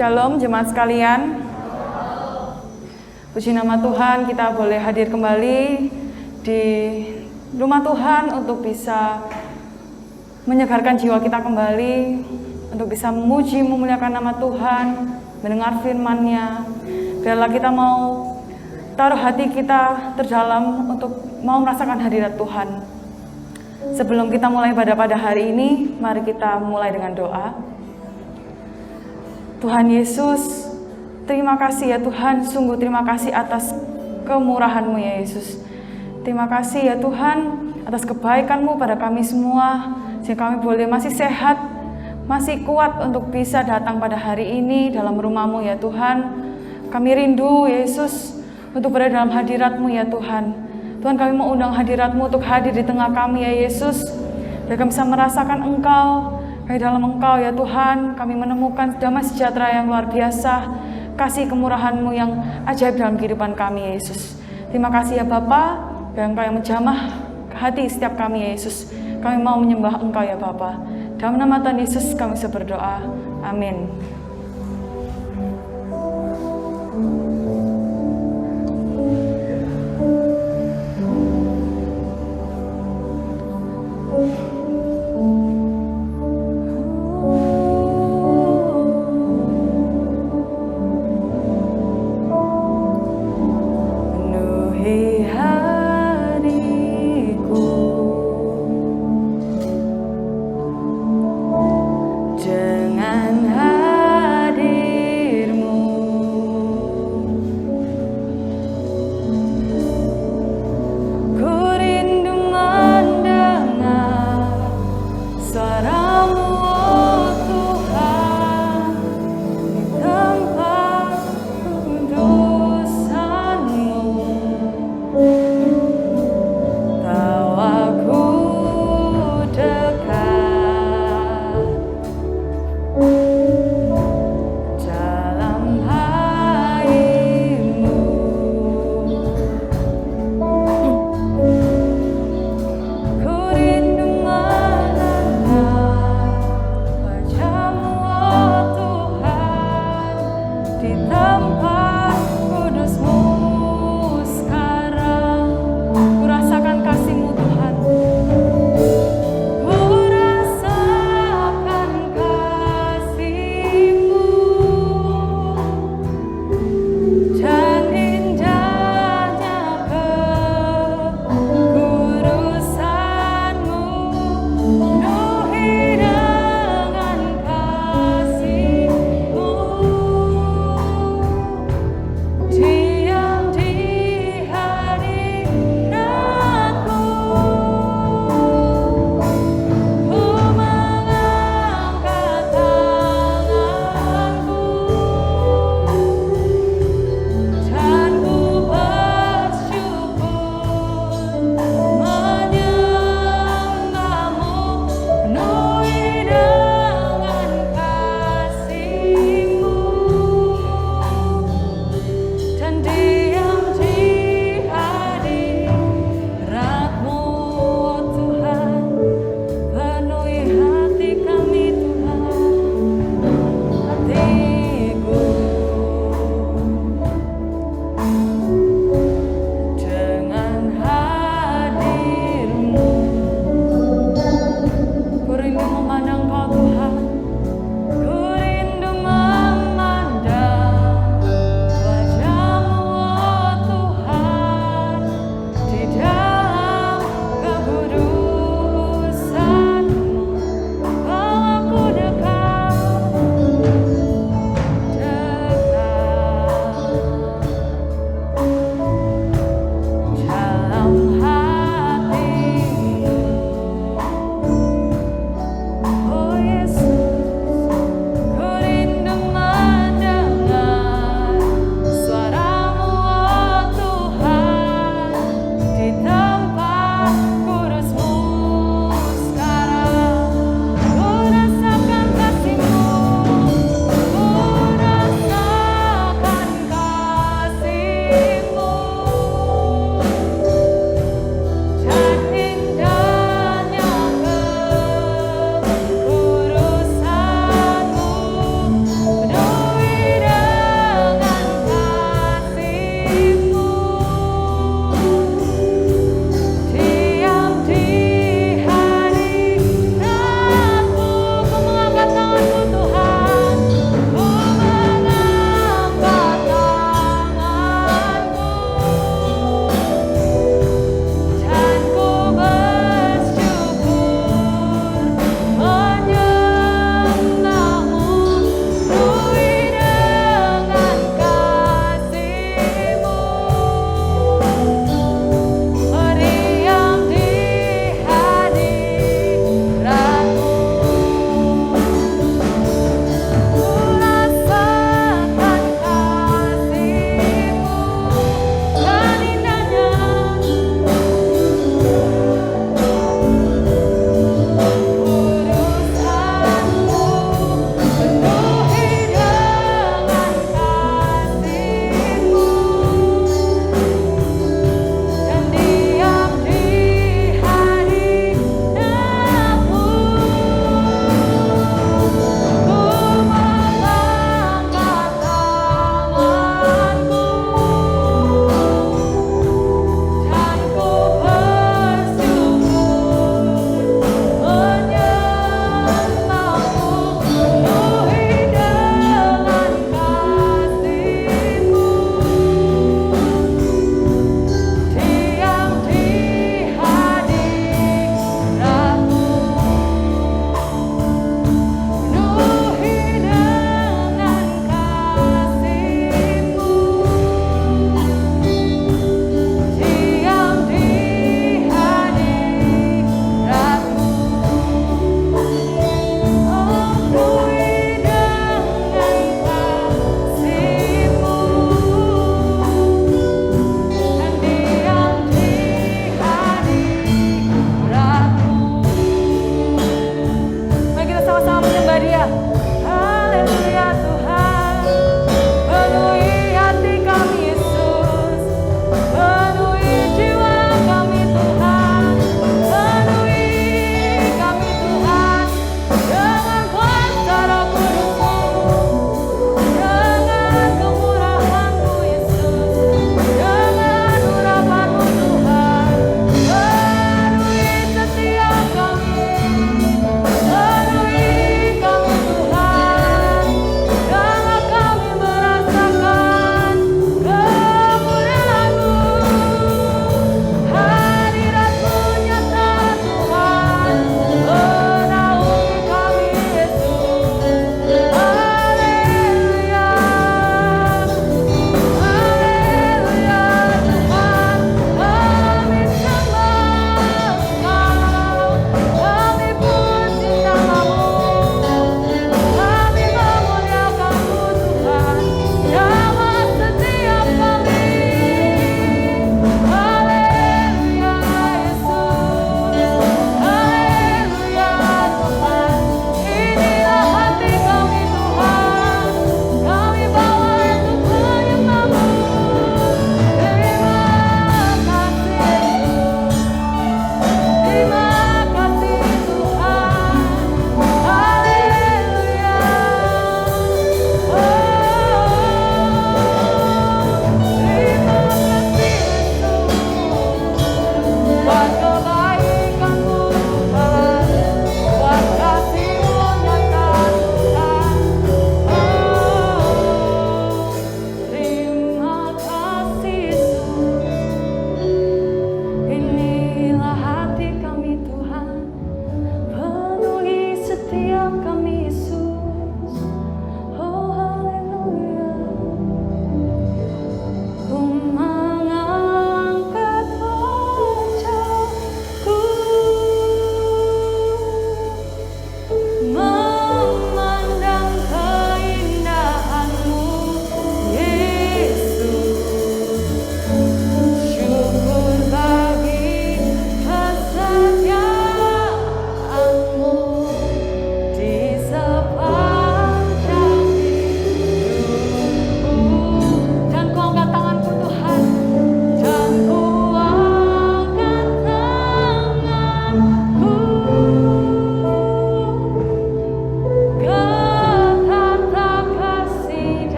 Shalom jemaat sekalian. Puji nama Tuhan, kita boleh hadir kembali di rumah Tuhan untuk bisa menyegarkan jiwa kita kembali, untuk bisa memuji, memuliakan nama Tuhan, mendengar firman-Nya. Biarlah kita mau taruh hati kita terdalam untuk mau merasakan hadirat Tuhan. Sebelum kita mulai pada hari ini, mari kita mulai dengan doa. Tuhan Yesus, terima kasih ya Tuhan, sungguh terima kasih atas kemurahan-Mu ya Yesus. Terima kasih ya Tuhan atas kebaikan-Mu pada kami semua, sehingga kami boleh masih sehat, masih kuat untuk bisa datang pada hari ini dalam rumah-Mu ya Tuhan. Kami rindu Yesus untuk berada dalam hadirat-Mu ya Tuhan. Tuhan, kami mau undang hadirat-Mu untuk hadir di tengah kami ya Yesus, biar kami bisa merasakan Engkau. Di dalam Engkau ya Tuhan, kami menemukan damai sejahtera yang luar biasa, kasih kemurahan-Mu yang ajaib dalam kehidupan kami Yesus. Terima kasih ya Bapa, biar Engkau yang menjamah hati setiap kami Yesus. Kami mau menyembah Engkau ya Bapa. Dalam nama Tuhan Yesus kami berdoa. Amin. Dengan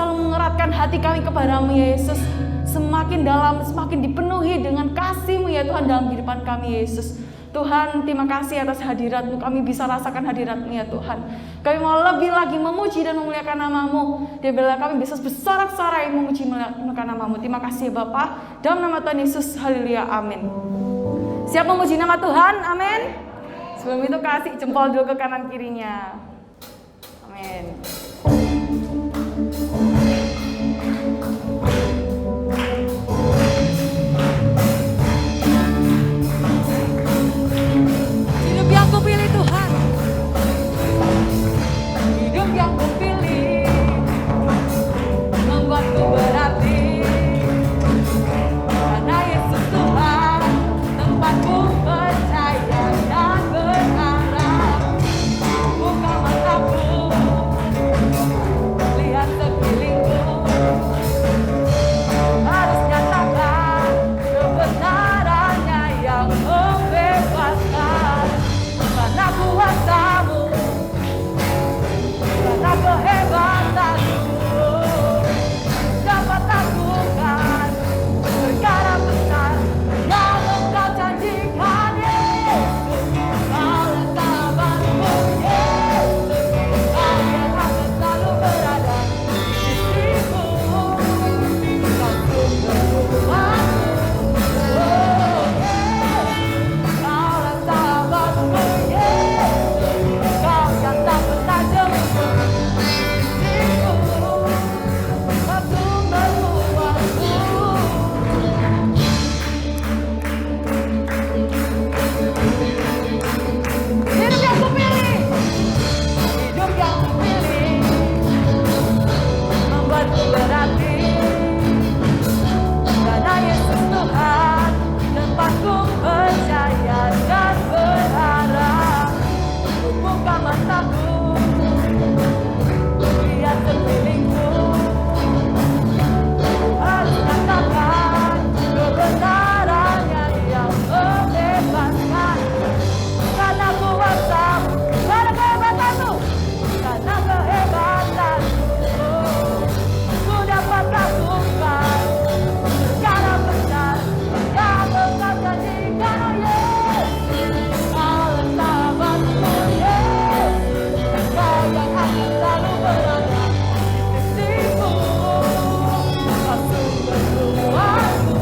selalu mengeratkan hati kami kepadamu ya Yesus. Semakin dalam, semakin dipenuhi dengan kasih-Mu ya Tuhan dalam kehidupan kami Yesus. Tuhan, terima kasih atas hadirat-Mu, kami bisa rasakan hadirat-Mu ya Tuhan. Kami mau lebih lagi memuji dan memuliakan nama-Mu. Dia bilang kami bisa bersorak-sorai memuji memuliakan nama-Mu. Terima kasih ya Bapa. Dalam nama Tuhan Yesus, haleluya, amin. Siap memuji nama Tuhan, amin. Sebelum itu kasih jempol dulu ke kanan kirinya. Amin. Hidup yang kupilih Tuhan, hidup yang kupilih membuatku berarti, karena Yesus Tuhan tempatku percaya dan berharap. Buka mataku, lihat sekelilingku, harus nyatakan kebenarannya yang membebaskan. Karena kuasa-Mu, karena kehebatan-Mu, dapat lakukan perkara besar yang Engkau janjikan. Yesus, Kaulah sahabatku. Yesus, Kau yang akan selalu berada di sisiku. Kau sumber kuatku. Oh, Yesus, Kaulah sahabatku. Yesus, Kau yang tak pernah jemu di sisiku. Kau sumber kuatku. Hidup yang kupilih, hidup yang kupilih membuatku berarti, karena Yesus Tuhan tempatku percaya dan berharap. Buka mataku, lihat sekelilingku, harus katakan kebenarannya yang membebaskan. Karena kuasa-Mu, karena kehebatan-Mu, karena kehebatan-Mu, ku dapat lakukan perkara besar yang Engkau janjikan. Oh Yesus, Kaulah sahabatku. Yesus, Kau yang akan selalu berada di sisiku. Kau sumber kuatku.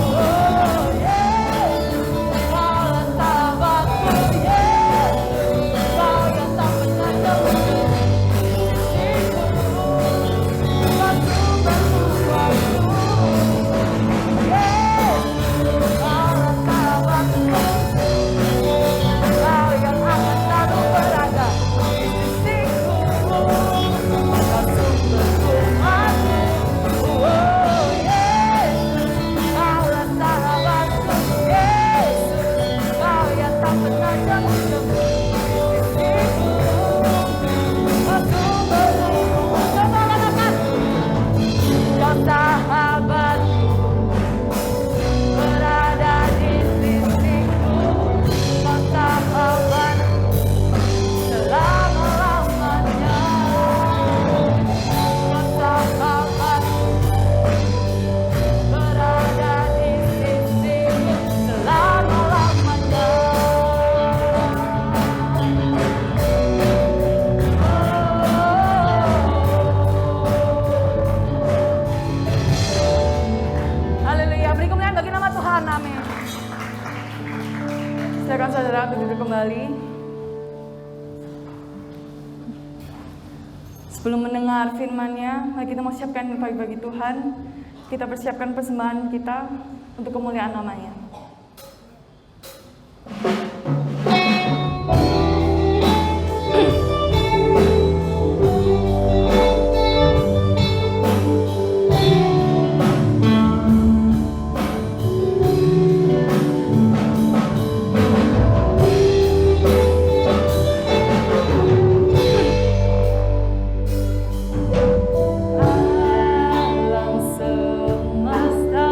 Oh Yesus, Kaulah sahabatku. Yesus, Kau yang tak pernah jemu di sisiku. Kau sumber kuatku. Yesus, Kaulah sahabatku. Kau yang akan selalu berada di sisiku. Kau sumber kuatku. Oh Yesus, Kaulah sahabatku. Yesus, Kau yang tak pernah jemu di sisiku. Kau sumber kuatku. Coba katakan, Kau sahabatku berada di sisiku. Kau sahabatku selama-lamanya. Kau sahabatku berada di sisiku selama-lamanya. Haleluya, beri kemuliaan bagi nama Tuhan, amin. Silakan saudara duduk kembali. Sebelum mendengar firman-Nya, mari kita mau siapkan bagi Tuhan. Kita persiapkan persembahan kita untuk kemuliaan nama-Nya. Alam semesta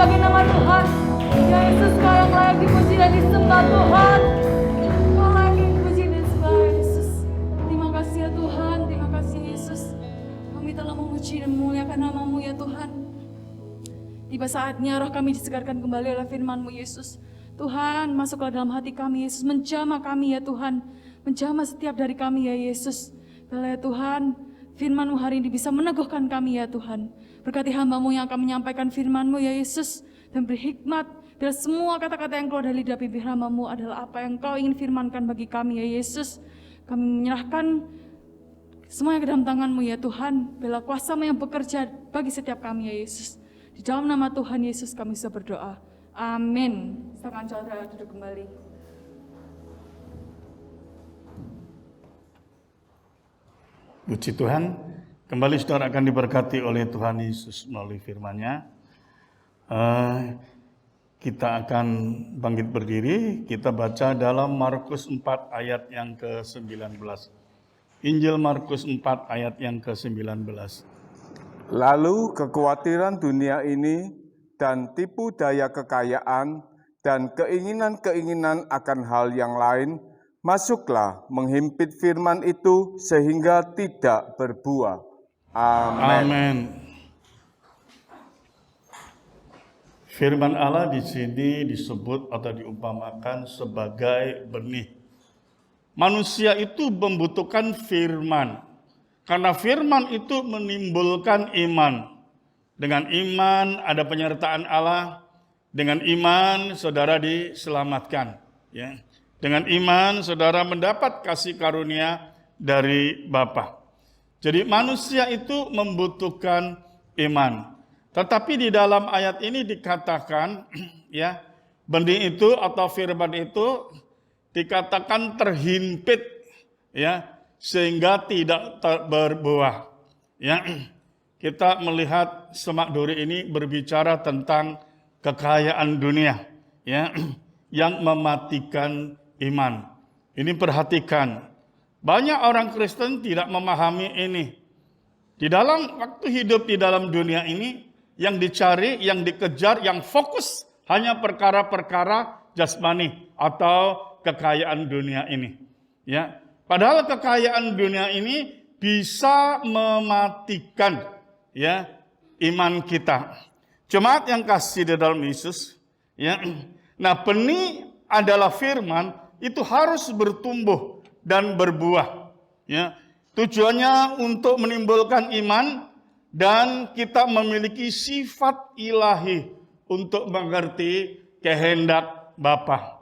bagi nama Tuhan. Ya Yesus, Kau yang layak dipuji dan disembah Tuhan. Kau layak dipuji dan disembah Yesus. Terima kasih ya Tuhan, terima kasih Yesus. Kami telah memuji dan memuliakan nama-Mu ya Tuhan. Tiba saatnya roh kami disegarkan kembali oleh firman-Mu Yesus. Tuhan, masuklah dalam hati kami Yesus, menjamah kami ya Tuhan. Menjamah setiap dari kami ya Yesus. Bila ya Tuhan, firman-Mu hari ini bisa meneguhkan kami ya Tuhan. Berkati hamba-Mu yang akan menyampaikan firman-Mu ya Yesus. Dan beri hikmat, bila semua kata-kata yang keluar dari lidah bibir hamba-Mu adalah apa yang Kau ingin firmankan bagi kami ya Yesus. Kami menyerahkan semuanya ke dalam tangan-Mu ya Tuhan. Bila kuasa-Mu yang bekerja bagi setiap kami ya Yesus. Di dalam nama Tuhan Yesus kami bisa berdoa. Amin. Silakan saudara duduk kembali. Puji Tuhan, kembali saudara akan diberkati oleh Tuhan Yesus melalui firman-Nya. Kita akan bangkit berdiri, kita baca dalam Markus 4 ayat yang ke-19. Injil Markus 4 ayat yang ke-19. Lalu kekhawatiran dunia ini dan tipu daya kekayaan dan keinginan-keinginan akan hal yang lain, masuklah menghimpit firman itu sehingga tidak berbuah. Amin. Amin. Firman Allah di sini disebut atau diumpamakan sebagai benih. Manusia itu membutuhkan firman, karena firman itu menimbulkan iman. Dengan iman ada penyertaan Allah, dengan iman saudara diselamatkan. Ya. Dengan iman saudara mendapat kasih karunia dari Bapa. Jadi manusia itu membutuhkan iman. Tetapi di dalam ayat ini dikatakan, ya, benih itu atau firman itu dikatakan terhimpit, ya, sehingga tidak berbuah. Ya, kita melihat semak duri ini berbicara tentang kekayaan dunia, ya, yang mematikan iman. Ini perhatikan, banyak orang Kristen tidak memahami ini. Di dalam waktu hidup di dalam dunia ini, yang dicari, yang dikejar, yang fokus hanya perkara-perkara jasmani atau kekayaan dunia ini. Ya, padahal kekayaan dunia ini bisa mematikan, ya, iman kita. Jemaat yang kasih di dalam Yesus, ya. Nah, benih adalah firman itu harus bertumbuh dan berbuah, ya. Tujuannya untuk menimbulkan iman dan kita memiliki sifat ilahi untuk mengerti kehendak Bapa.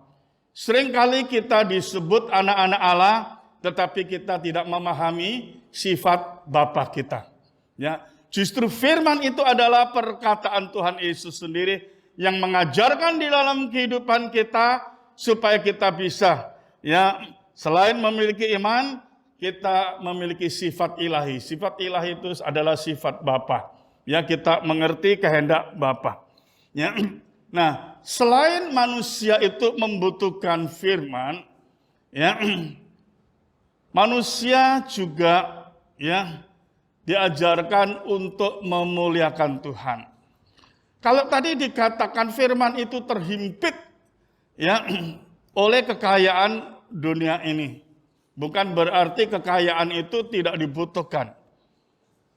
Seringkali kita disebut anak-anak Allah, tetapi kita tidak memahami sifat Bapa kita. Ya, justru firman itu adalah perkataan Tuhan Yesus sendiri yang mengajarkan di dalam kehidupan kita supaya kita bisa, ya, selain memiliki iman, kita memiliki sifat ilahi. Sifat ilahi itu adalah sifat Bapa. Ya, kita mengerti kehendak Bapa. Ya. Nah, selain manusia itu membutuhkan firman, ya, manusia juga, ya, diajarkan untuk memuliakan Tuhan. Kalau tadi dikatakan firman itu terhimpit, ya, oleh kekayaan dunia ini. Bukan berarti kekayaan itu tidak dibutuhkan.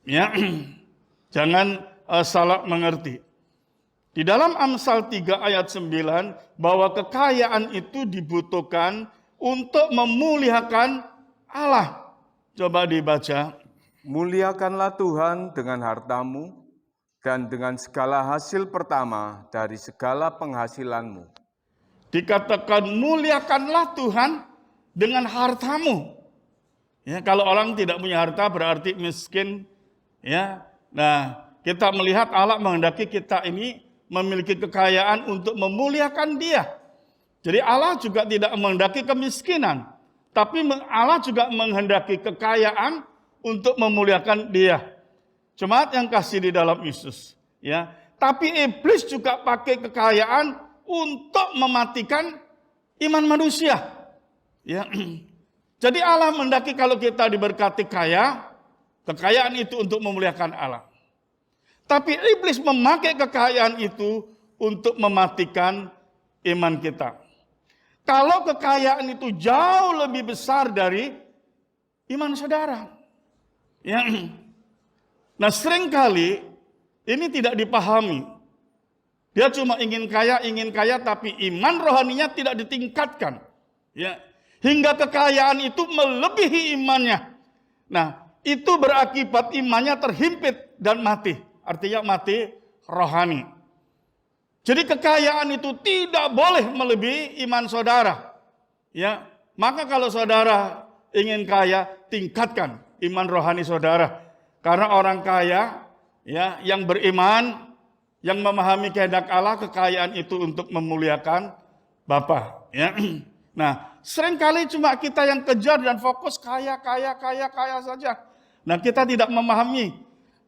Ya, jangan salah mengerti. Di dalam Amsal 3 ayat 9, bahwa kekayaan itu dibutuhkan untuk memuliakan Allah. Coba dibaca. Muliakanlah Tuhan dengan hartamu dan dengan segala hasil pertama dari segala penghasilanmu. Dikatakan muliakanlah Tuhan dengan hartamu. Ya, kalau orang tidak punya harta berarti miskin. Ya, nah kita melihat Allah menghendaki kita ini memiliki kekayaan untuk memuliakan Dia. Jadi Allah juga tidak menghendaki kemiskinan, tapi Allah juga menghendaki kekayaan untuk memuliakan Dia. Jemaat yang kasih di dalam Yesus, ya. Tapi iblis juga pakai kekayaan untuk mematikan iman manusia. Ya, jadi Allah mendaki kalau kita diberkati kaya, kekayaan itu untuk memuliakan Allah. Tapi iblis memakai kekayaan itu untuk mematikan iman kita. Kalau kekayaan itu jauh lebih besar dari iman saudara. Ya. Nah, seringkali ini tidak dipahami. Dia cuma ingin kaya, tapi iman rohaninya tidak ditingkatkan. Ya. Hingga kekayaan itu melebihi imannya. Nah, itu berakibat imannya terhimpit dan mati. Artinya mati rohani. Jadi kekayaan itu tidak boleh melebihi iman saudara. Ya, maka kalau saudara ingin kaya, tingkatkan iman rohani saudara. Karena orang kaya, ya, yang beriman, yang memahami kehendak Allah, kekayaan itu untuk memuliakan Bapa. Ya. Nah, seringkali cuma kita yang kejar dan fokus kaya saja. Nah, kita tidak memahami,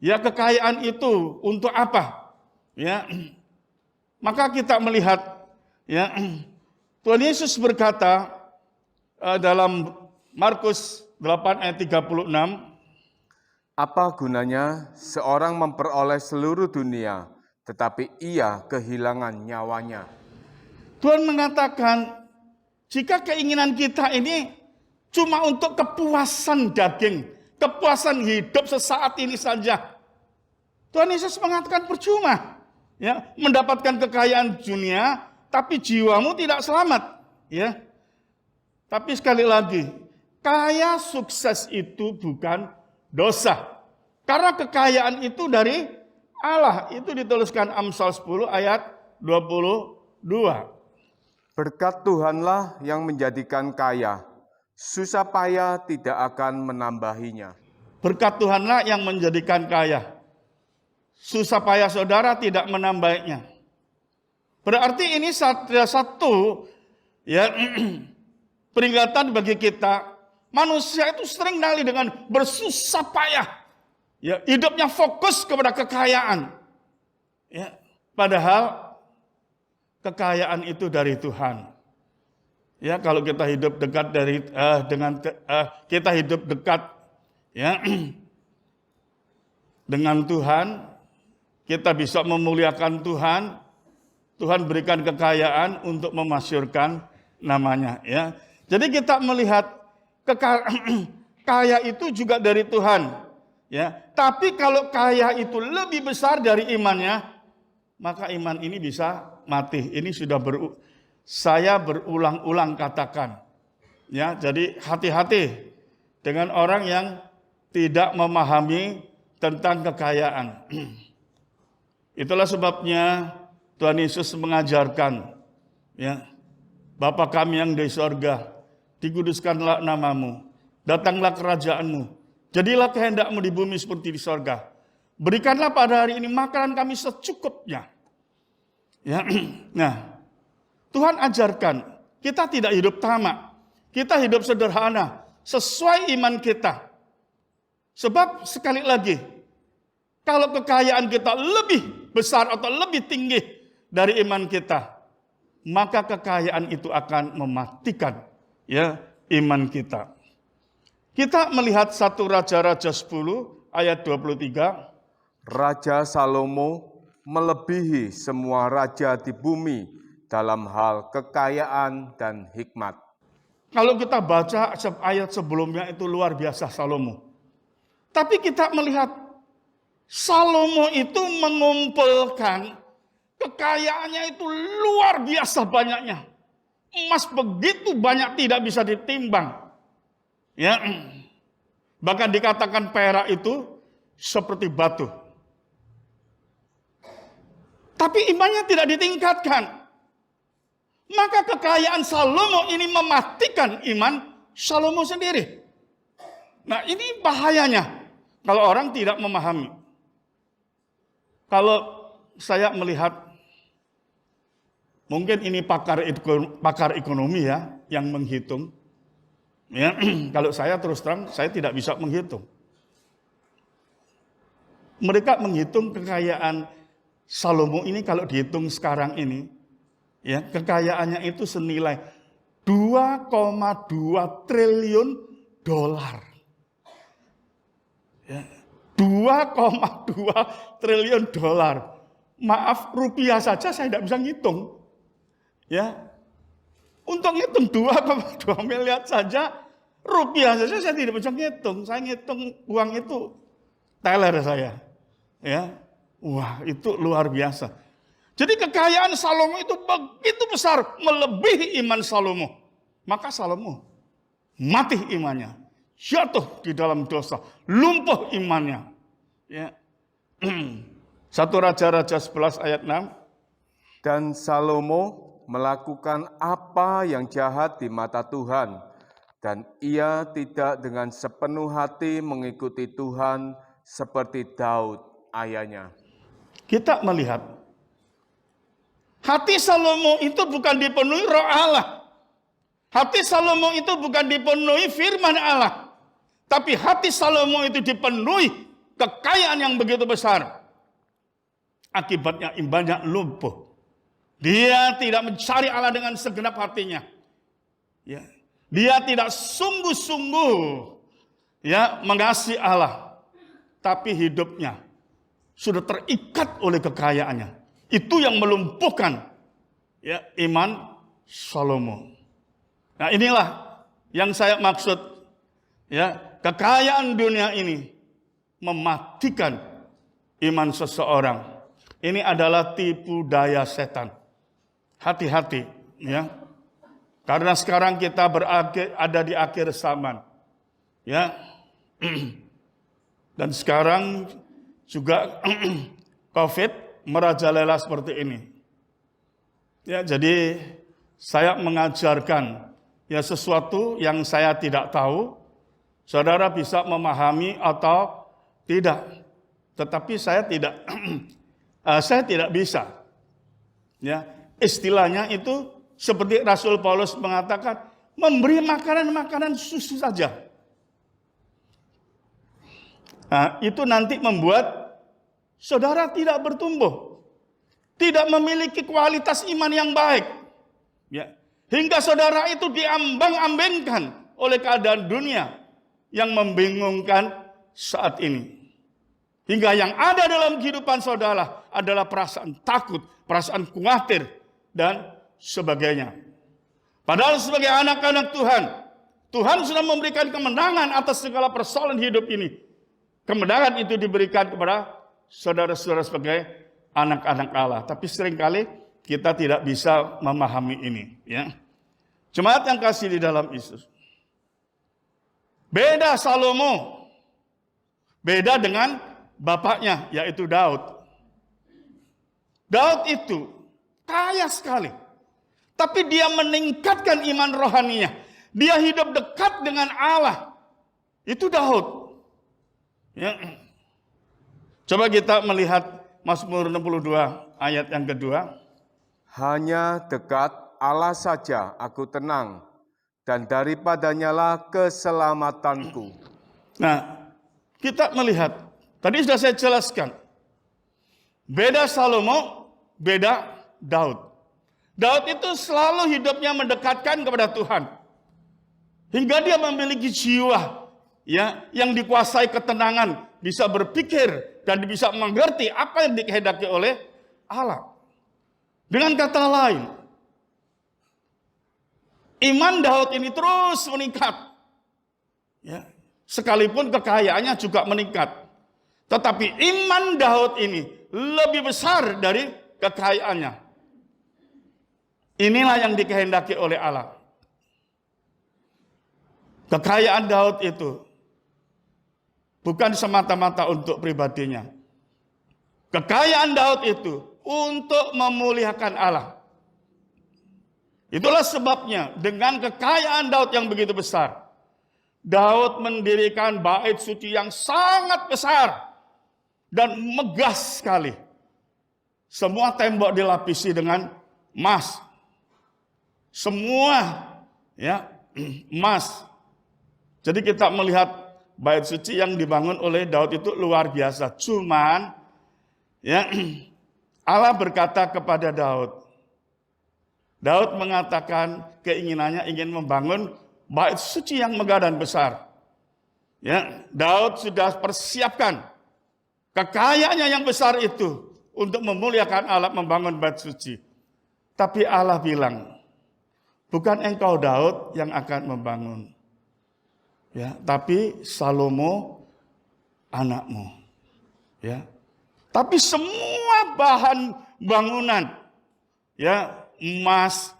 ya, kekayaan itu untuk apa. Ya. Maka kita melihat, ya, Tuhan Yesus berkata dalam Markus 8 ayat 36, apa gunanya seorang memperoleh seluruh dunia, tetapi ia kehilangan nyawanya? Tuhan mengatakan, jika keinginan kita ini cuma untuk kepuasan daging, kepuasan hidup sesaat ini saja, Tuhan Yesus mengatakan percuma, ya, mendapatkan kekayaan dunia, tapi jiwamu tidak selamat. Ya. Tapi sekali lagi, kaya sukses itu bukan dosa. Karena kekayaan itu dari Allah. Itu dituliskan Amsal 10 ayat 22. Berkat Tuhanlah yang menjadikan kaya, susah payah tidak akan menambahinya. Berkat Tuhanlah yang menjadikan kaya, susah payah saudara tidak menambahinya. Berarti ini satu ya, peringatan bagi kita. Manusia itu sering kali dengan bersusah payah, ya, hidupnya fokus kepada kekayaan. Ya, padahal kekayaan itu dari Tuhan. Ya, kalau kita hidup dekat kita hidup dekat, ya, dengan Tuhan, kita bisa memuliakan Tuhan. Tuhan berikan kekayaan untuk memasyurkan namanya. Ya, jadi kita melihat kaya itu juga dari Tuhan, ya. Tapi kalau kaya itu lebih besar dari imannya, maka iman ini bisa mati. Ini sudah saya berulang-ulang katakan, ya. Jadi hati-hati dengan orang yang tidak memahami tentang kekayaan. Itulah sebabnya Tuhan Yesus mengajarkan, ya, Bapa kami yang di sorga, dikuduskanlah namamu, datanglah kerajaanmu, jadilah kehendakmu di bumi seperti di sorga. Berikanlah pada hari ini makanan kami secukupnya. Ya. Nah, Tuhan ajarkan kita tidak hidup tamak, kita hidup sederhana, sesuai iman kita. Sebab sekali lagi, kalau kekayaan kita lebih besar atau lebih tinggi dari iman kita, maka kekayaan itu akan mematikan, ya, iman kita. Kita melihat 1 Raja-Raja 10 ayat 23. Raja Salomo melebihi semua raja di bumi dalam hal kekayaan dan hikmat. Kalau kita baca ayat sebelumnya itu luar biasa Salomo. Tapi kita melihat Salomo itu mengumpulkan kekayaannya itu luar biasa banyaknya. Emas begitu banyak tidak bisa ditimbang. Ya. Bahkan dikatakan perak itu seperti batu. Tapi imannya tidak ditingkatkan. Maka kekayaan Salomo ini mematikan iman Salomo sendiri. Nah, ini bahayanya kalau orang tidak memahami. Kalau saya melihat, mungkin ini pakar ekonomi, ya, yang menghitung. Ya, kalau saya terus terang, saya tidak bisa menghitung. Mereka menghitung kekayaan Salomo ini kalau dihitung sekarang ini, ya, kekayaannya itu senilai 2,2 triliun dolar. Ya, 2,2 triliun dolar. maaf, rupiah saja saya tidak bisa ngitung. Ya, untuk ngitung 2 miliar saja, rupiah saja saya tidak bisa ngitung. Saya ngitung uang itu teller saya. Ya, wah itu luar biasa. Jadi kekayaan Salomo itu begitu besar, melebihi iman Salomo. Maka Salomo mati imannya, jatuh di dalam dosa, lumpuh imannya. Ya. 1 Raja-Raja 11 ayat 6. Dan Salomo melakukan apa yang jahat di mata Tuhan, dan ia tidak dengan sepenuh hati mengikuti Tuhan seperti Daud ayahnya. Kita melihat hati Salomo itu bukan dipenuhi roh Allah. Hati Salomo itu bukan dipenuhi firman Allah. Tapi hati Salomo itu dipenuhi kekayaan yang begitu besar. Akibatnya imannya lumpuh. Dia tidak mencari Allah dengan segenap hatinya. Ya. Dia tidak sungguh-sungguh ya mengasihi Allah. Tapi hidupnya sudah terikat oleh kekayaannya. Itu yang melumpuhkan ya iman Salomo. Nah, inilah yang saya maksud ya, kekayaan dunia ini mematikan iman seseorang. Ini adalah tipu daya setan. Hati-hati ya. Karena sekarang kita ada di akhir zaman. Ya. Dan sekarang juga COVID merajalela seperti ini. Ya, jadi saya mengajarkan ya sesuatu yang saya tidak tahu, saudara bisa memahami atau tidak. Tetapi saya tidak saya tidak bisa. Ya, istilahnya itu seperti Rasul Paulus mengatakan, memberi makanan-makanan susu saja. Nah, itu nanti membuat saudara tidak bertumbuh, tidak memiliki kualitas iman yang baik. Ya, hingga saudara itu diambang-ambingkan oleh keadaan dunia yang membingungkan saat ini. Hingga yang ada dalam kehidupan saudara adalah perasaan takut, perasaan khawatir, dan sebagainya. Padahal sebagai anak-anak Tuhan, Tuhan sudah memberikan kemenangan atas segala persoalan hidup ini. Kemenangan itu diberikan kepada saudara-saudara sebagai anak-anak Allah. Tapi seringkali kita tidak bisa memahami ini. Ya. Jemaat yang kasih di dalam Yesus. Beda Salomo. Beda dengan bapaknya, yaitu Daud. Daud itu kaya sekali. Tapi dia meningkatkan iman rohaninya. Dia hidup dekat dengan Allah. Itu Daud. Ya. Coba kita melihat Mazmur 62 ayat yang kedua. Hanya dekat Allah saja aku tenang, dan daripadanya lah keselamatanku. Nah, kita melihat, tadi sudah saya jelaskan. Beda Salomo, beda Daud. Daud itu selalu hidupnya mendekatkan kepada Tuhan. Hingga dia memiliki jiwa ya yang dikuasai ketenangan, bisa berpikir dan bisa mengerti apa yang dikehendaki oleh Allah. Dengan kata lain, iman Daud ini terus meningkat. Ya, sekalipun kekayaannya juga meningkat. Tetapi iman Daud ini lebih besar dari kekayaannya. Inilah yang dikehendaki oleh Allah. Kekayaan Daud itu bukan semata-mata untuk pribadinya. Kekayaan Daud itu untuk memuliakan Allah. Itulah sebabnya dengan kekayaan Daud yang begitu besar, Daud mendirikan bait suci yang sangat besar dan megah sekali. Semua tembok dilapisi dengan emas. Semua ya emas. Jadi kita melihat bait suci yang dibangun oleh Daud itu luar biasa. Cuman ya Allah berkata kepada Daud. Daud mengatakan keinginannya ingin membangun bait suci yang megah dan besar. Ya, Daud sudah persiapkan kekayaannya yang besar itu untuk memuliakan Allah, membangun bait suci. Tapi Allah bilang, bukan engkau Daud yang akan membangun. Ya, tapi Salomo anakmu. Ya. Tapi semua bahan bangunan, ya, emas,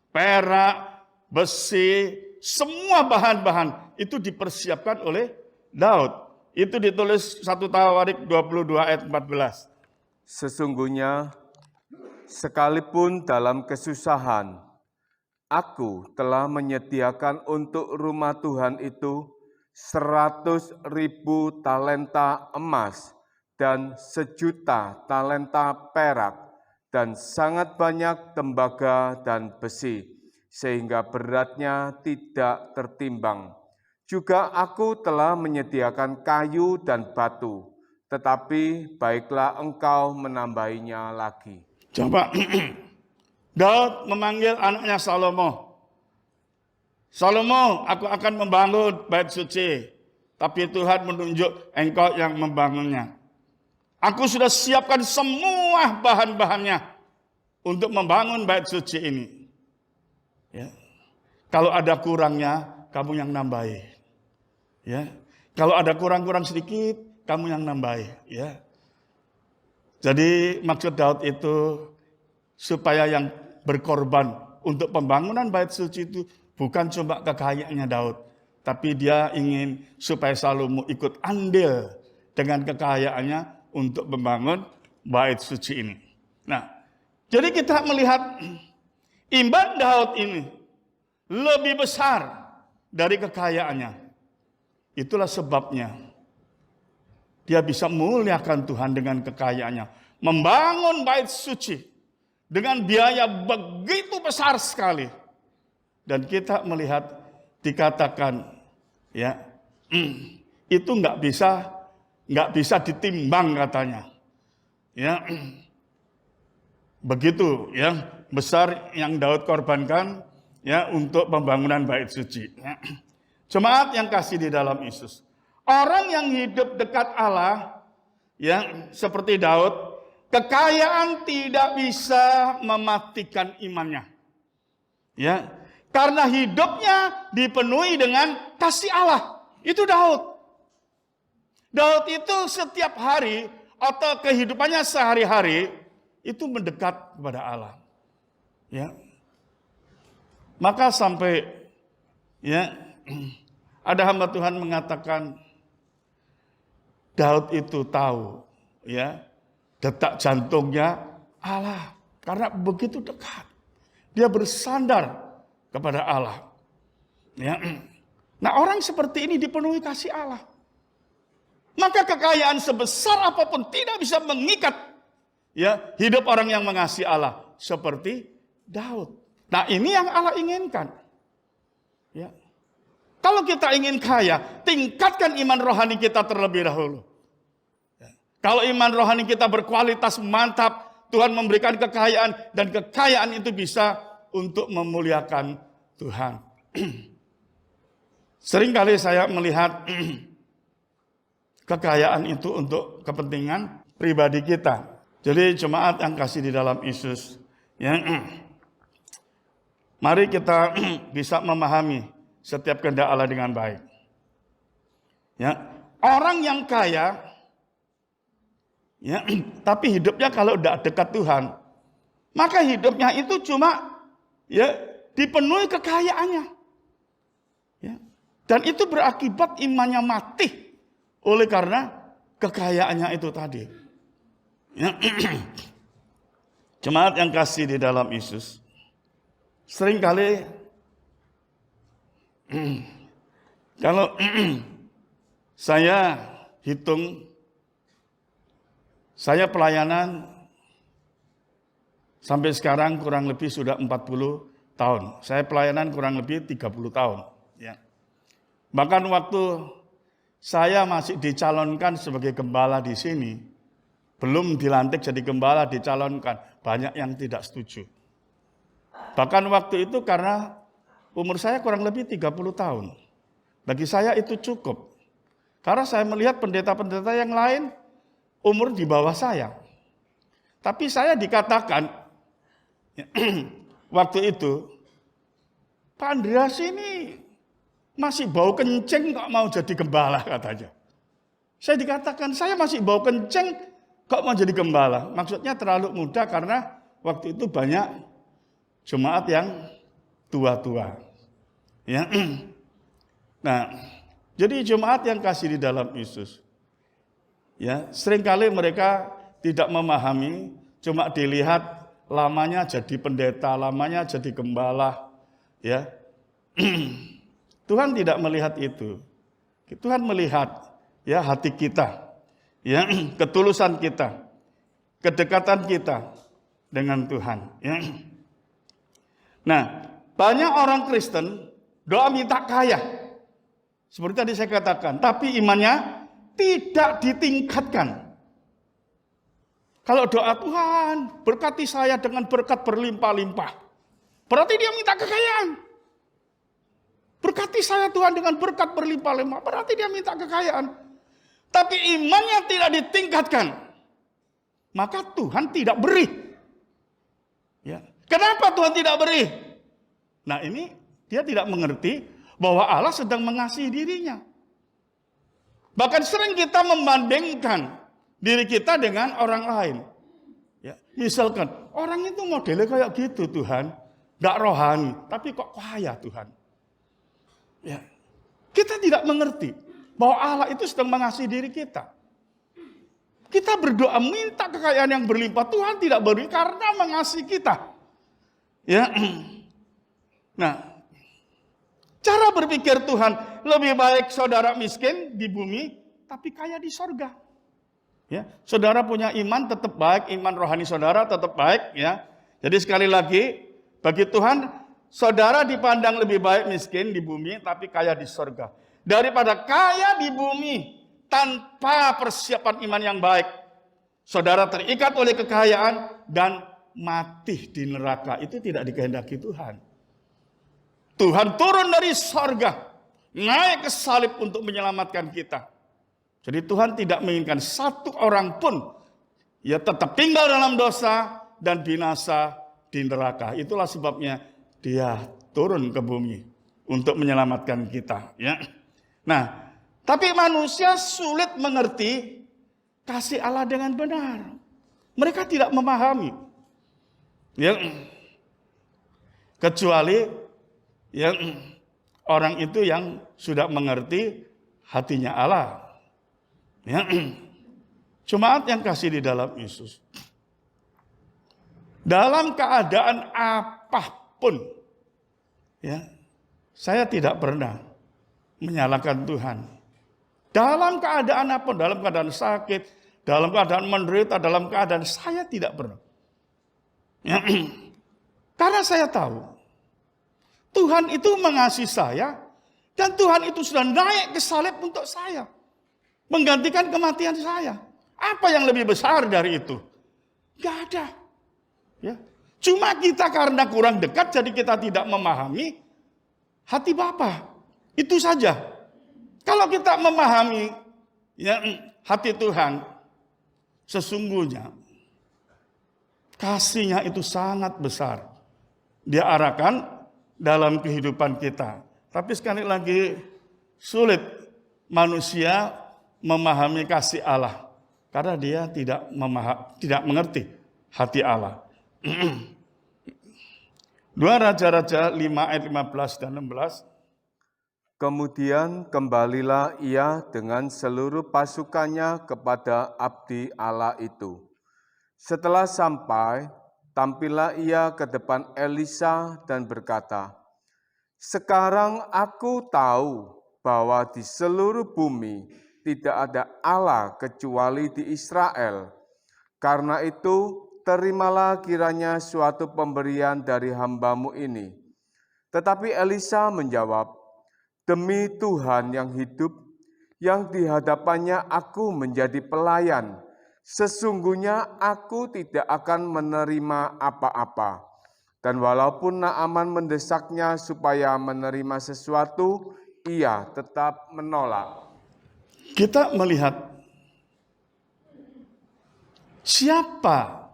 perak, besi, semua bahan-bahan itu dipersiapkan oleh Daud. Itu ditulis 1 Tawarik 22 ayat 14. Sesungguhnya, sekalipun dalam kesusahan, aku telah menyediakan untuk rumah Tuhan itu 100.000 talenta emas dan 1.000.000 talenta perak dan sangat banyak tembaga dan besi, sehingga beratnya tidak tertimbang. Juga aku telah menyediakan kayu dan batu, tetapi baiklah engkau menambahinya lagi. Coba, Daud memanggil anaknya Salomo. Salomo, aku akan membangun bait suci, tapi Tuhan menunjuk engkau yang membangunnya. Aku sudah siapkan semua bahan-bahannya untuk membangun bait suci ini. Ya. Kalau ada kurangnya, kamu yang nambahi. Ya. Kalau ada kurang-kurang sedikit, kamu yang nambahi. Ya. Jadi maksud Daud itu supaya yang berkorban untuk pembangunan bait suci itu bukan cuma kekayaannya Daud, tapi dia ingin supaya Salomo ikut andil dengan kekayaannya untuk membangun bait suci ini. Nah, jadi kita melihat iman Daud ini lebih besar dari kekayaannya. Itulah sebabnya dia bisa memuliakan Tuhan dengan kekayaannya, membangun bait suci dengan biaya begitu besar sekali. Dan kita melihat dikatakan, ya, itu nggak bisa ditimbang katanya. Ya, begitu ya besar yang Daud korbankan ya untuk pembangunan bait suci. Ya. Jemaat yang kasih di dalam Yesus, orang yang hidup dekat Allah, ya seperti Daud, kekayaan tidak bisa mematikan imannya. Ya, karena hidupnya dipenuhi dengan kasih Allah. Itu Daud. Daud itu setiap hari atau kehidupannya sehari-hari itu mendekat kepada Allah. Ya. Maka sampai ya ada hamba Tuhan mengatakan Daud itu tahu ya detak jantungnya Allah karena begitu dekat. Dia bersandar kepada Allah. Ya. Nah, orang seperti ini dipenuhi kasih Allah. Maka kekayaan sebesar apapun tidak bisa mengikat ya hidup orang yang mengasihi Allah seperti Daud. Nah, ini yang Allah inginkan. Ya. Kalau kita ingin kaya, tingkatkan iman rohani kita terlebih dahulu. Ya. Kalau iman rohani kita berkualitas mantap, Tuhan memberikan kekayaan dan kekayaan itu bisa untuk memuliakan Tuhan. Seringkali saya melihat kekayaan itu untuk kepentingan pribadi kita. Jadi jemaat yang kasih di dalam Yesus, ya, mari kita bisa memahami setiap kehendak Allah dengan baik. Ya, orang yang kaya, ya, tapi hidupnya kalau tidak dekat Tuhan, maka hidupnya itu cuma ya dipenuhi kekayaannya. Ya, dan itu berakibat imannya mati oleh karena kekayaannya itu tadi. Ya. Jemaat yang kasih di dalam Yesus, seringkali kalau saya hitung, saya pelayanan sampai sekarang kurang lebih sudah 40 tahun. Saya pelayanan kurang lebih 30 tahun. Ya. Bahkan waktu saya masih dicalonkan sebagai gembala di sini, belum dilantik jadi gembala, dicalonkan, banyak yang tidak setuju. Bahkan waktu itu karena umur saya kurang lebih 30 tahun. Bagi saya itu cukup. Karena saya melihat pendeta-pendeta yang lain umur di bawah saya. Tapi saya dikatakan, waktu itu, Pak Andreas ini masih bau kencing kok mau jadi gembala katanya. Saya dikatakan, saya masih bau kencing kok mau jadi gembala. Maksudnya terlalu muda karena waktu itu banyak jemaat yang tua-tua. Ya. Nah, jadi jemaat yang kasih di dalam Yesus. Ya, seringkali mereka tidak memahami, cuma dilihat lamanya jadi pendeta, lamanya jadi gembala, ya. Tuhan tidak melihat itu. Tuhan melihat ya hati kita, ya, ketulusan kita, kedekatan kita dengan Tuhan, ya. Nah, banyak orang Kristen doa minta kaya. Seperti tadi saya katakan, tapi imannya tidak ditingkatkan. Kalau doa Tuhan, berkati saya dengan berkat berlimpah-limpah, berarti dia minta kekayaan. Berkati saya Tuhan dengan berkat berlimpah-limpah, berarti dia minta kekayaan. Tapi imannya tidak ditingkatkan, maka Tuhan tidak beri. Ya. Kenapa Tuhan tidak beri? Nah, ini dia tidak mengerti bahwa Allah sedang mengasihi dirinya. Bahkan sering kita membandingkan diri kita dengan orang lain. Ya, misalkan, orang itu modelnya kayak gitu Tuhan, gak rohani, tapi kok kaya Tuhan. Ya, kita tidak mengerti bahwa Allah itu sedang mengasihi diri kita. Kita berdoa minta kekayaan yang berlimpah, Tuhan tidak beri karena mengasihi kita. Ya, nah, cara berpikir Tuhan, lebih baik saudara miskin di bumi, tapi kaya di sorga. Ya, saudara punya iman tetap baik, iman rohani saudara tetap baik. Ya, jadi sekali lagi, bagi Tuhan, saudara dipandang lebih baik miskin di bumi, tapi kaya di sorga. Daripada kaya di bumi, tanpa persiapan iman yang baik. Saudara terikat oleh kekayaan, dan mati di neraka. Itu tidak dikehendaki Tuhan. Tuhan turun dari sorga, naik ke salib untuk menyelamatkan kita. Jadi Tuhan tidak menginginkan satu orang pun ya tetap tinggal dalam dosa dan binasa di neraka. Itulah sebabnya dia turun ke bumi untuk menyelamatkan kita. Ya. Nah, tapi manusia sulit mengerti kasih Allah dengan benar. Mereka tidak memahami. Ya. Kecuali yang orang itu yang sudah mengerti hatinya Allah. Ya. Jemaat yang kasih di dalam Yesus. Dalam keadaan apapun, ya, saya tidak pernah menyalahkan Tuhan. Dalam keadaan apapun, dalam keadaan sakit, dalam keadaan menderita, dalam keadaan saya tidak pernah. Ya. Karena saya tahu Tuhan itu mengasihi saya, dan Tuhan itu sudah naik ke salib untuk saya, menggantikan kematian saya. Apa yang lebih besar dari itu? Gak ada. Ya. Cuma kita karena kurang dekat, jadi kita tidak memahami hati Bapa. Itu saja. Kalau kita memahami ya, hati Tuhan, sesungguhnya kasih-Nya itu sangat besar. Dia arahkan dalam kehidupan kita. Tapi sekali lagi, sulit manusia memahami kasih Allah. Karena dia tidak mengerti hati Allah. 2 Raja-Raja 5 ayat 15 dan 16. Kemudian kembalilah ia dengan seluruh pasukannya kepada abdi Allah itu. Setelah sampai, tampillah ia ke depan Elisa dan berkata, "Sekarang aku tahu bahwa di seluruh bumi tidak ada Allah kecuali di Israel. Karena itu, terimalah kiranya suatu pemberian dari hamba-Mu ini." Tetapi Elisa menjawab, "Demi Tuhan yang hidup, yang di hadapannya aku menjadi pelayan, sesungguhnya aku tidak akan menerima apa-apa." Dan walaupun Naaman mendesaknya supaya menerima sesuatu, ia tetap menolak. Kita melihat siapa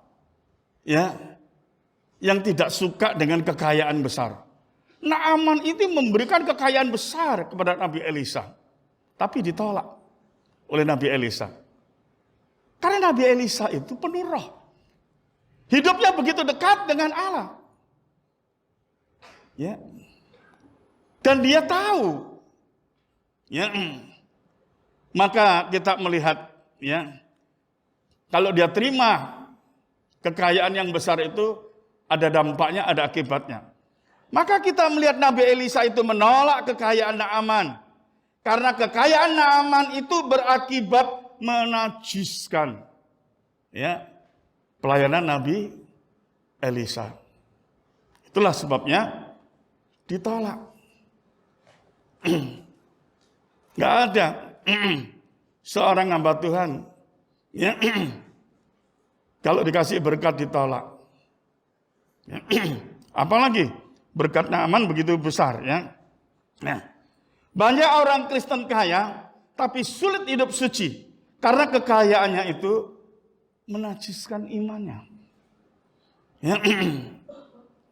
ya, yang tidak suka dengan kekayaan besar. Naaman itu memberikan kekayaan besar kepada Nabi Elisa, tapi ditolak oleh Nabi Elisa. Karena Nabi Elisa itu penuh roh. Hidupnya begitu dekat dengan Allah. Ya. Dan dia tahu. Ya. Maka kita melihat, ya, kalau dia terima kekayaan yang besar itu, ada dampaknya, ada akibatnya. Maka kita melihat Nabi Elisa itu menolak kekayaan Naaman. Karena kekayaan Naaman itu berakibat menajiskan, ya, pelayanan Nabi Elisa. Itulah sebabnya ditolak. Gak ada seorang hamba Tuhan, ya, kalau dikasih berkat ditolak. Ya. Apalagi berkat Naaman begitu besar, ya. Nah, banyak orang Kristen kaya tapi sulit hidup suci karena kekayaannya itu menajiskan imannya. Ya.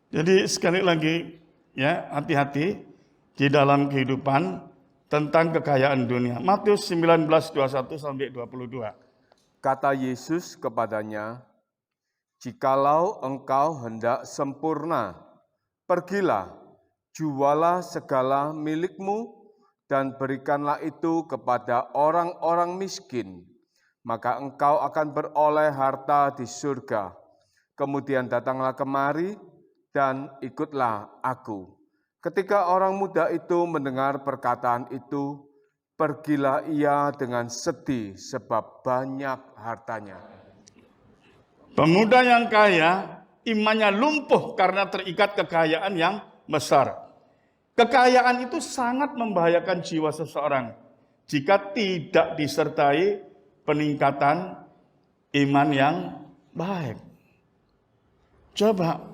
Jadi sekali lagi, ya, hati-hati di dalam kehidupan tentang kekayaan dunia. Matius 19:21 sampai 22. Kata Yesus kepadanya, "Jikalau engkau hendak sempurna, pergilah, jualah segala milikmu, dan berikanlah itu kepada orang-orang miskin, maka engkau akan beroleh harta di surga. Kemudian datanglah kemari, dan ikutlah aku." Ketika orang muda itu mendengar perkataan itu, pergilah ia dengan sedih sebab banyak hartanya. Pemuda yang kaya, imannya lumpuh karena terikat kekayaan yang besar. Kekayaan itu sangat membahayakan jiwa seseorang jika tidak disertai peningkatan iman yang baik. Coba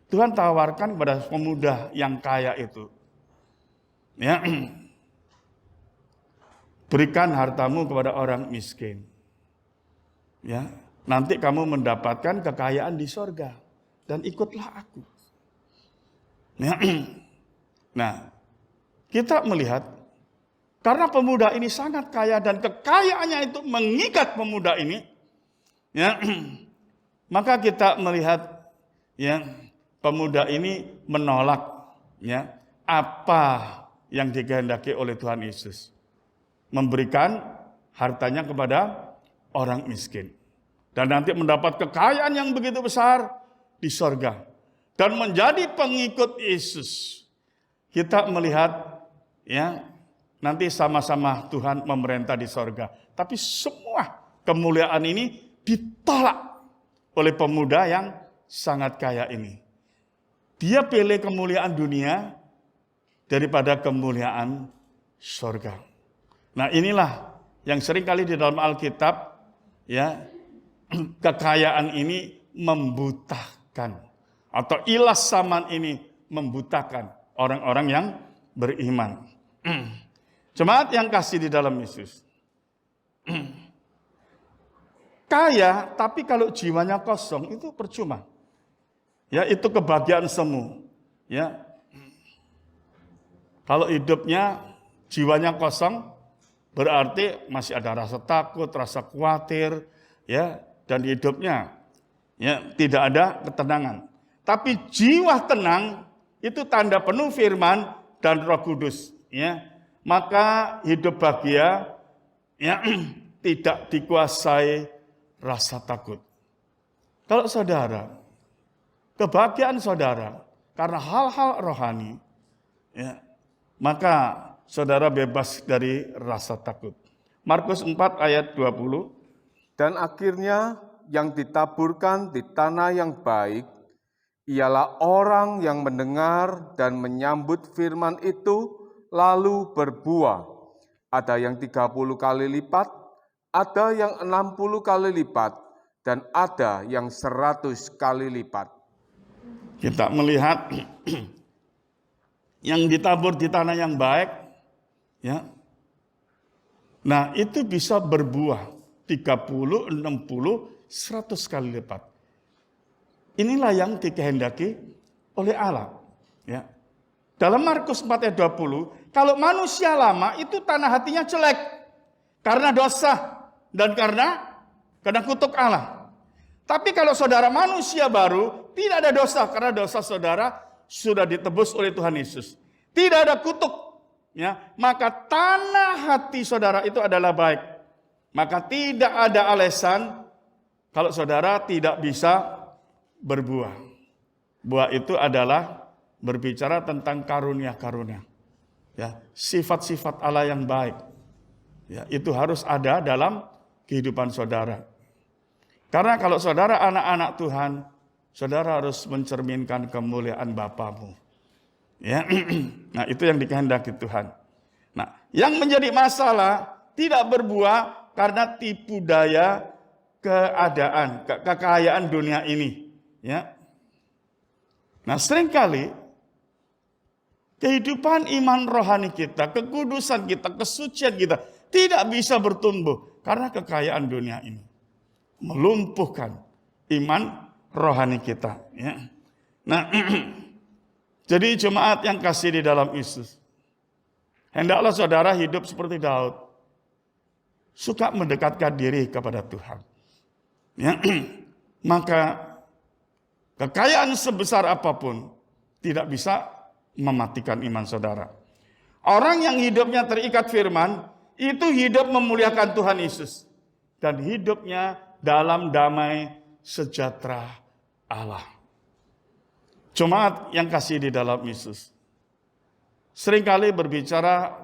Tuhan tawarkan kepada pemuda yang kaya itu, ya, berikan hartamu kepada orang miskin, ya, nanti kamu mendapatkan kekayaan di sorga, dan ikutlah aku. Ya. Nah, kita melihat karena pemuda ini sangat kaya dan kekayaannya itu mengikat pemuda ini, ya, maka kita melihat, ya, pemuda ini menolak, ya, apa yang dikehendaki oleh Tuhan Yesus, memberikan hartanya kepada orang miskin, dan nanti mendapat kekayaan yang begitu besar di sorga, dan menjadi pengikut Yesus. Kita melihat, ya, nanti sama-sama Tuhan memerintah di sorga. Tapi semua kemuliaan ini ditolak oleh pemuda yang sangat kaya ini. Dia pilih kemuliaan dunia daripada kemuliaan sorga. Nah, inilah yang seringkali di dalam Alkitab, ya, kekayaan ini membutakan, atau ilas zaman ini membutakan orang-orang yang beriman. Jemaat yang kasih di dalam Yesus. Kaya, tapi kalau jiwanya kosong itu percuma. Ya, itu kebahagiaan semu. Ya. Kalau hidupnya jiwanya kosong, berarti masih ada rasa takut, rasa khawatir, ya, dan hidupnya, ya, tidak ada ketenangan. Tapi jiwa tenang itu tanda penuh firman dan Roh Kudus, ya. Maka hidup bahagia, ya, tidak dikuasai rasa takut. Kalau saudara, kebahagiaan saudara karena hal-hal rohani, ya, maka saudara bebas dari rasa takut. Markus 4 ayat 20. Dan akhirnya yang ditaburkan di tanah yang baik ialah orang yang mendengar dan menyambut firman itu lalu berbuah. Ada yang 30 kali lipat, ada yang 60 kali lipat, dan ada yang 100 kali lipat. Kita melihat yang ditabur di tanah yang baik, ya. Nah, itu bisa berbuah 30, 60, 100 kali lipat. inilah yang dikehendaki oleh Allah. Ya. Dalam Markus 4 ayat 20, kalau manusia lama itu tanah hatinya jelek karena dosa dan karena kutuk Allah. Tapi kalau saudara manusia baru, tidak ada dosa karena dosa saudara sudah ditebus oleh Tuhan Yesus. Tidak ada kutuk, ya. Maka tanah hati saudara itu adalah baik. Maka tidak ada alasan kalau saudara tidak bisa berbuah. Buah itu adalah berbicara tentang karunia-karunia. Ya, sifat-sifat Allah yang baik. Ya, itu harus ada dalam kehidupan saudara. Karena kalau saudara anak-anak Tuhan, saudara harus mencerminkan kemuliaan Bapamu. Ya. Nah, itu yang dikehendaki Tuhan. Nah, yang menjadi masalah tidak berbuah karena tipu daya keadaan, kekayaan dunia ini. Ya. Nah, seringkali kehidupan iman rohani kita, kekudusan kita, kesucian kita tidak bisa bertumbuh karena kekayaan dunia ini melumpuhkan iman rohani kita. Ya. Nah, jadi jemaat yang kasih di dalam Yesus, hendaklah saudara hidup seperti Daud, suka mendekatkan diri kepada Tuhan. Ya. Maka kekayaan sebesar apapun tidak bisa mematikan iman saudara. Orang yang hidupnya terikat firman, itu hidup memuliakan Tuhan Yesus. Dan hidupnya dalam damai sejahtera Allah. Jemaat yang kasih di dalam Yesus, seringkali berbicara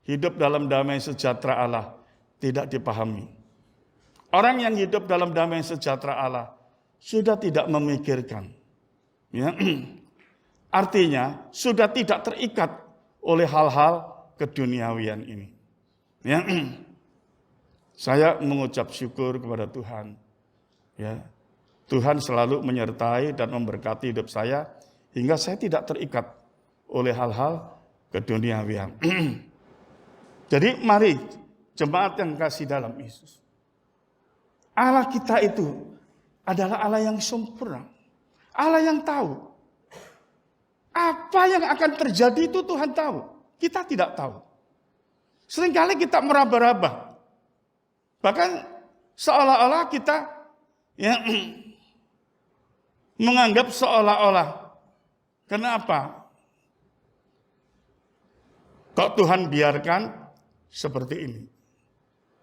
hidup dalam damai sejahtera Allah tidak dipahami. Orang yang hidup dalam damai sejahtera Allah sudah tidak memikirkan. Ya. Artinya sudah tidak terikat oleh hal-hal keduniawian ini. Ya. Saya mengucap syukur kepada Tuhan. Ya. Tuhan selalu menyertai dan memberkati hidup saya hingga saya tidak terikat oleh hal-hal keduniawian. Jadi mari jemaat yang kasih dalam Yesus. Allah kita itu adalah Allah yang sempurna. Allah yang tahu. Apa yang akan terjadi itu Tuhan tahu. Kita tidak tahu. Seringkali kita meraba-raba. Bahkan seolah-olah kita ya, menganggap seolah-olah. Kenapa? Kok Tuhan biarkan seperti ini?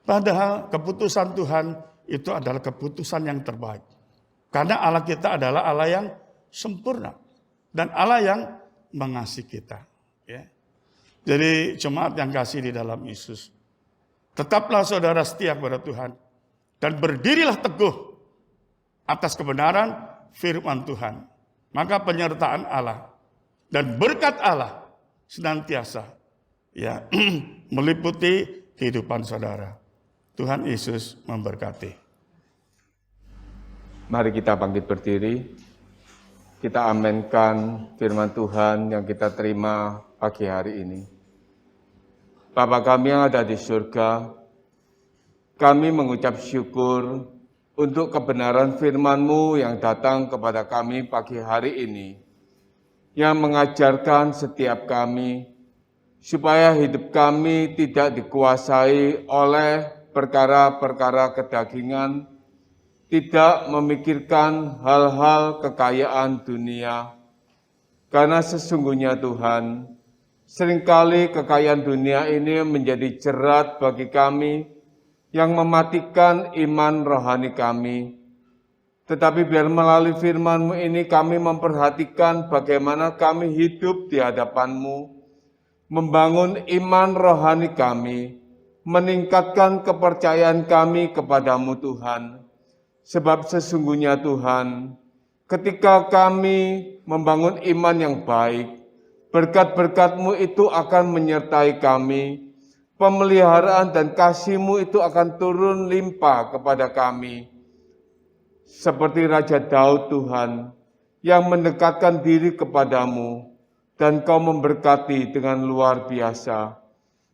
Padahal keputusan Tuhan itu adalah keputusan yang terbaik. Karena Allah kita adalah Allah yang sempurna. Dan Allah yang mengasihi kita. Ya. Jadi jemaat yang kasih di dalam Yesus, tetaplah saudara setia kepada Tuhan. Dan berdirilah teguh atas kebenaran firman Tuhan. Maka penyertaan Allah dan berkat Allah senantiasa ya meliputi kehidupan saudara. Tuhan Yesus memberkati. Mari kita bangkit berdiri. Kita amenkan firman Tuhan yang kita terima pagi hari ini. Bapa kami yang ada di surga, kami mengucap syukur untuk kebenaran firman-Mu yang datang kepada kami pagi hari ini, yang mengajarkan setiap kami supaya hidup kami tidak dikuasai oleh perkara-perkara kedagingan, tidak memikirkan hal-hal kekayaan dunia. Karena sesungguhnya Tuhan, seringkali kekayaan dunia ini menjadi jerat bagi kami yang mematikan iman rohani kami. Tetapi biar melalui firman-Mu ini kami memperhatikan bagaimana kami hidup di hadapan-Mu, membangun iman rohani kami, meningkatkan kepercayaan kami kepadamu Tuhan. Sebab sesungguhnya Tuhan, ketika kami membangun iman yang baik, berkat-berkat-Mu itu akan menyertai kami, pemeliharaan dan kasih-Mu itu akan turun limpah kepada kami. Seperti Raja Daud Tuhan, yang mendekatkan diri kepadamu, dan Kau memberkati dengan luar biasa.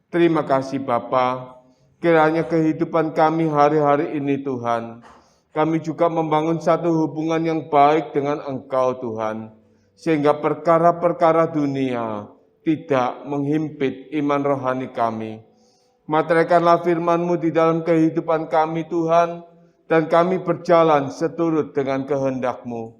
Terima kasih Bapa, kiranya kehidupan kami hari-hari ini Tuhan, kami juga membangun satu hubungan yang baik dengan Engkau Tuhan, sehingga perkara-perkara dunia tidak menghimpit iman rohani kami. Materaikanlah firman-Mu di dalam kehidupan kami Tuhan, dan kami berjalan seturut dengan kehendak-Mu.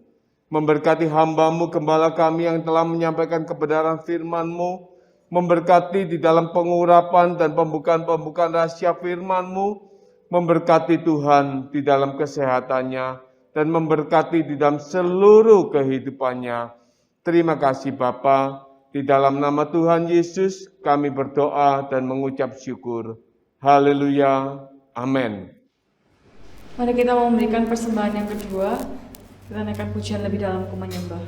Memberkati hamba-Mu gembala kami yang telah menyampaikan kebenaran firman-Mu, memberkati di dalam pengurapan dan pembukaan rahasia firman-Mu, memberkati Tuhan di dalam kesehatannya, dan memberkati di dalam seluruh kehidupannya. Terima kasih Bapa. Di dalam nama Tuhan Yesus kami berdoa dan mengucap syukur. Haleluya. Amin. Mari kita mau memberikan persembahan yang kedua. Kita naikkan pujian lebih dalam ku menyembah.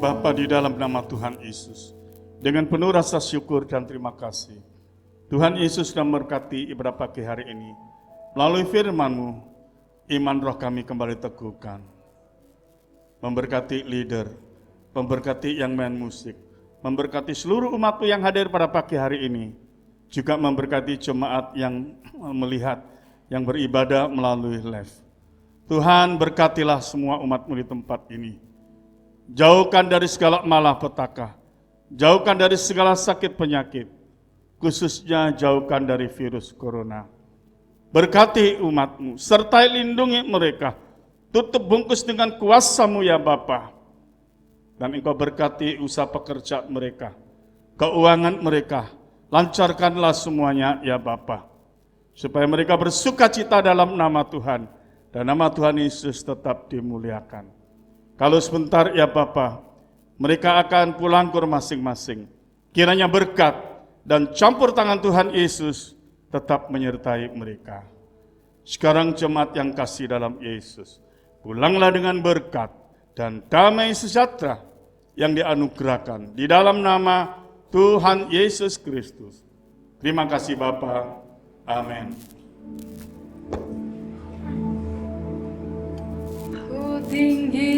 Bapa di dalam nama Tuhan Yesus, dengan penuh rasa syukur dan terima kasih, Tuhan Yesus sudah memberkati ibadah pagi hari ini. Melalui firman-Mu, iman roh kami kembali teguhkan. Memberkati leader, memberkati yang main musik, memberkati seluruh umat-Mu yang hadir pada pagi hari ini, juga memberkati jemaat yang melihat, yang beribadah melalui live. Tuhan berkatilah semua umat-Mu di tempat ini. Jauhkan dari segala malapetaka, jauhkan dari segala sakit penyakit, khususnya jauhkan dari virus corona. Berkati umat-Mu, sertai lindungi mereka, tutup bungkus dengan kuasa-Mu ya Bapa. Dan Engkau berkati usaha pekerja mereka, keuangan mereka, lancarkanlah semuanya ya Bapa. supaya mereka bersukacita dalam nama Tuhan, dan nama Tuhan Yesus tetap dimuliakan. Kalau sebentar ya Bapa, mereka akan pulang ke masing-masing. Kiranya berkat dan campur tangan Tuhan Yesus tetap menyertai mereka. Sekarang jemaat yang kasih dalam Yesus, pulanglah dengan berkat dan damai sejahtera yang dianugerahkan di dalam nama Tuhan Yesus Kristus. Terima kasih Bapa. Amin. Ku tinggi